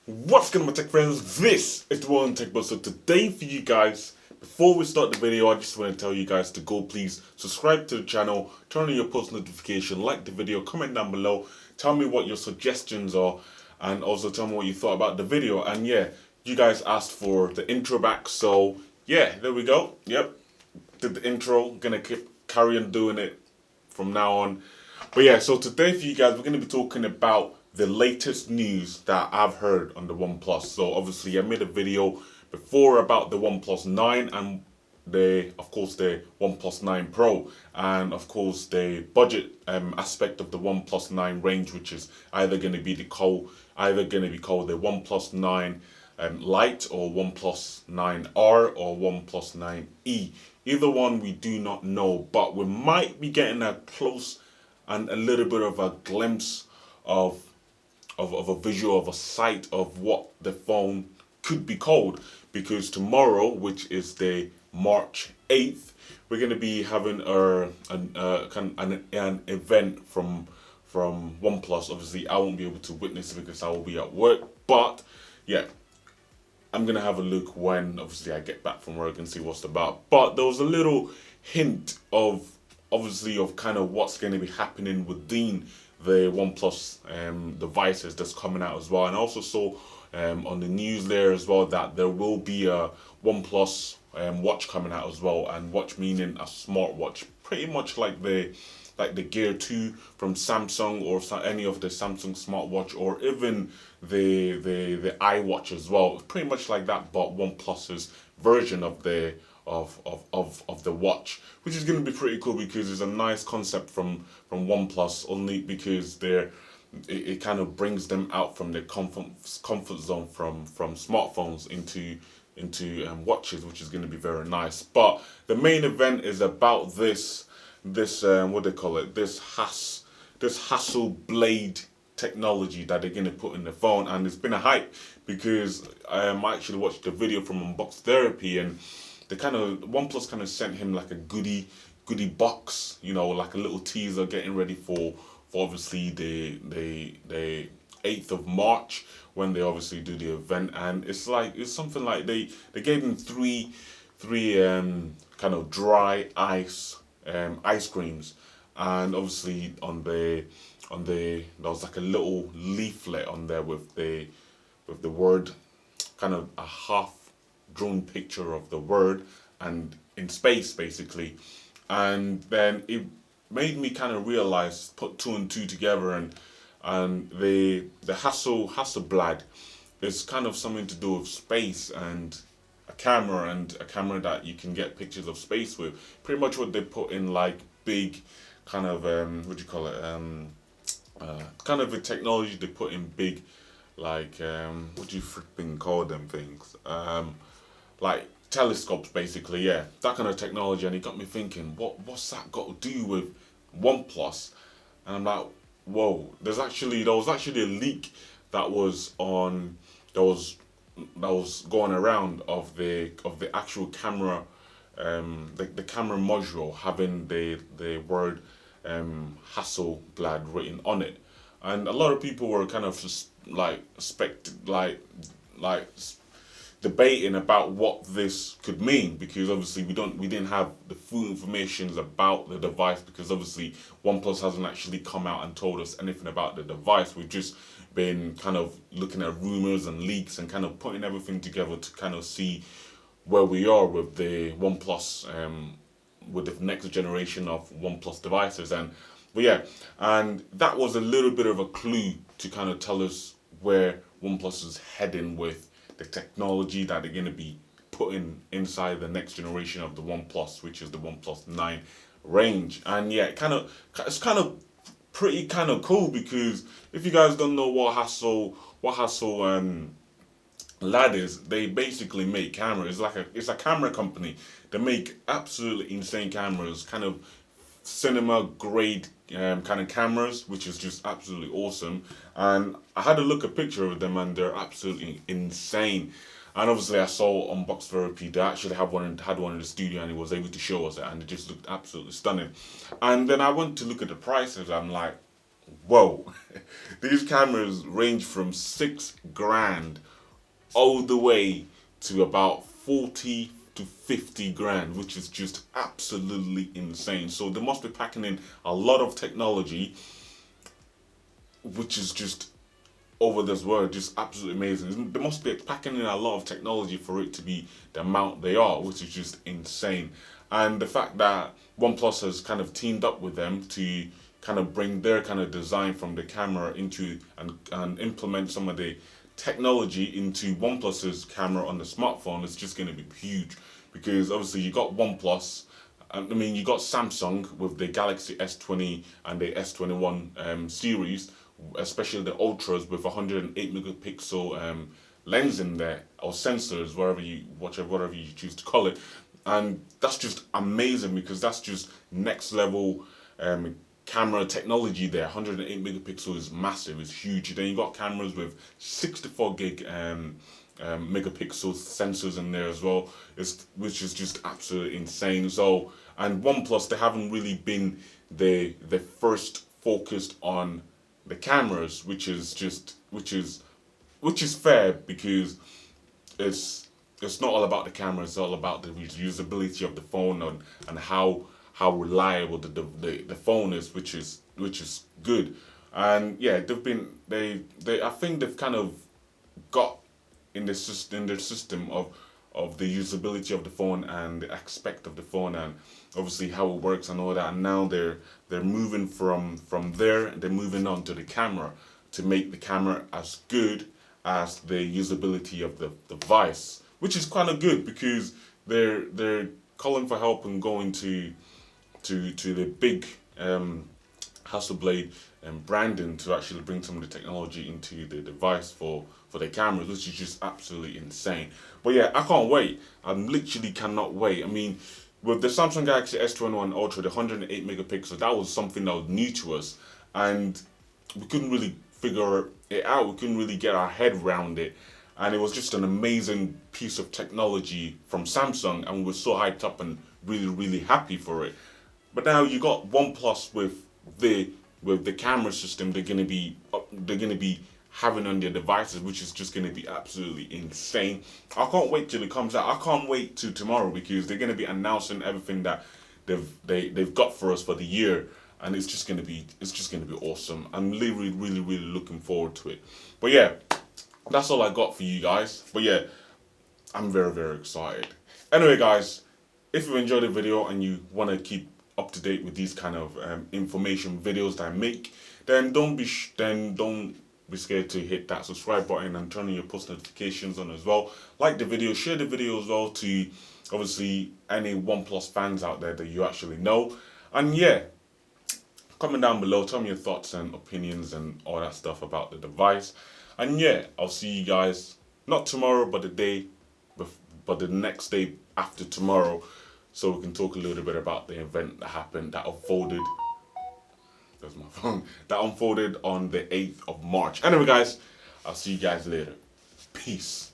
What's going on, my tech friends? This is the One Tech Buzz. So today for you guys, before we start the video, I just want to tell you guys to go please subscribe to the channel, turn on your post notification, like the video, comment down below, tell me what your suggestions are, and also tell me what you thought about the video. And yeah, you guys asked for the intro back, so yeah, there we go. Yep, did the intro, gonna carry on doing it from now on. But yeah, so today for you guys, we're gonna be talking about the latest news that I've heard on the OnePlus. So obviously I made a video before about the OnePlus 9 and of course the OnePlus 9 Pro, and of course the budget aspect of the OnePlus 9 range, which is either going to be called the OnePlus 9 Lite or OnePlus 9R or OnePlus 9E. Either one we do not know, but we might be getting a close and a little bit of a glimpse of a visual, of a sight of what the phone could be called, because tomorrow, which is the March 8th, we're going to be having an event from OnePlus. Obviously I won't be able to witness it because I will be at work, but yeah, I'm going to have a look when obviously I get back from work and see what's about. But there was a little hint of obviously of kind of what's going to be happening within the OnePlus devices that's coming out as well. And I also saw on the news there as well that there will be a OnePlus watch coming out as well, and watch meaning a smartwatch, pretty much like the Gear 2 from Samsung, or any of the Samsung smartwatch, or even the iWatch as well. Pretty much like that, but OnePlus's version of the watch, which is going to be pretty cool because it's a nice concept from OnePlus, only because it kind of brings them out from their comfort zone from smartphones into watches, which is going to be very nice. But the main event is about this what they call it, this HASSELBLAD technology that they're going to put in the phone. And it's been a hype because I actually watched the video from Unbox Therapy, and OnePlus kind of sent him like a goodie box, like a little teaser, getting ready for obviously the 8th of March when they obviously do the event. And it's something like they gave him three kind of dry ice creams, and obviously there was like a little leaflet on there with the word, kind of a half drawn picture of the word and in space basically. And then it made me kind of realize, put two and two together, and the HASSELBLAD is kind of something to do with space and a camera that you can get pictures of space with. Pretty much what they put in, like big kind of what do you call it, kind of a technology they put in big, like what do you freaking call them things, like telescopes basically, yeah, that kind of technology. And it got me thinking, what's that got to do with OnePlus? And I'm like, whoa, there was actually a leak that was going around of the actual camera, the camera module having the word HASSELBLAD written on it. And a lot of people were kind of just debating about what this could mean, because obviously we didn't have the full information about the device, because obviously OnePlus hasn't actually come out and told us anything about the device. We've just been kind of looking at rumors and leaks and kind of putting everything together to kind of see where we are with the OnePlus, with the next generation of OnePlus devices. But yeah, and that was a little bit of a clue to kind of tell us where OnePlus is heading with the technology that they're going to be putting inside the next generation of the OnePlus, which is the OnePlus 9 range. And yeah, it's kind of pretty kind of cool, because if you guys don't know what HASSELBLAD is, they basically make cameras. It's a camera company. They make absolutely insane cameras, kind of cinema grade kind of cameras, which is just absolutely awesome. And I had a look at picture of them, and they're absolutely insane. And obviously I saw Unbox Therapy, they actually had one in the studio, and he was able to show us it, and it just looked absolutely stunning. And then I went to look at the prices. I'm like, whoa. These cameras range from 6 grand all the way to about 40 to 50 grand, which is just absolutely insane. So they must be packing in a lot of technology, which is just over this world, just absolutely amazing. They must be packing in a lot of technology for it to be the amount they are, which is just insane. And the fact that OnePlus has kind of teamed up with them to kind of bring their kind of design from the camera into and implement some of the technology into OnePlus's camera on the smartphone is just going to be huge, because obviously you got OnePlus. I mean, you got Samsung with the Galaxy S20 and the S21 series, especially the ultras with 108 megapixel lens in there, or sensors, whatever you choose to call it, and that's just amazing because that's just next level camera technology there. 108 megapixel is massive, it's huge. Then you got cameras with 64 gig megapixel sensors in there as well, which is just absolutely insane. So, and OnePlus, they haven't really been the first focused on the cameras, which is fair, because it's not all about the camera. It's all about the usability of the phone, and how reliable the phone is, which is good. And yeah, they I think they've kind of got in their system of the usability of the phone and the aspect of the phone, and obviously how it works and all that. And now they're moving from there, and they're moving on to the camera to make the camera as good as the usability of the device, which is kind of good, because they're calling for help and going to the big HASSELBLAD and Brandon to actually bring some of the technology into the device for their cameras, which is just absolutely insane. But yeah, I can't wait. I literally cannot wait. I mean, with the Samsung Galaxy S21 Ultra, the 108 megapixel, that was something that was new to us, and we couldn't really figure it out. We couldn't really get our head around it, and it was just an amazing piece of technology from Samsung, and we were so hyped up and really, really happy for it. But now you got OnePlus with the camera system they're gonna be having on their devices, which is just gonna be absolutely insane. I can't wait till it comes out. I can't wait till tomorrow, because they're gonna be announcing everything that they've got for us for the year, and it's just gonna be awesome. I'm really, really, really looking forward to it. But yeah, that's all I got for you guys. But yeah, I'm very, very excited. Anyway, guys, if you enjoyed the video and you want to keep up to date with these kind of information videos that I make, then don't be scared to hit that subscribe button and turn on your post notifications on as well. Like the video, share the video as well to obviously any OnePlus fans out there that you actually know. And yeah, comment down below, tell me your thoughts and opinions and all that stuff about the device. And yeah, I'll see you guys not tomorrow, but the next day after tomorrow, so we can talk a little bit about the event that happened, that unfolded. There's my phone. That unfolded on the 8th of March. Anyway, guys, I'll see you guys later. Peace.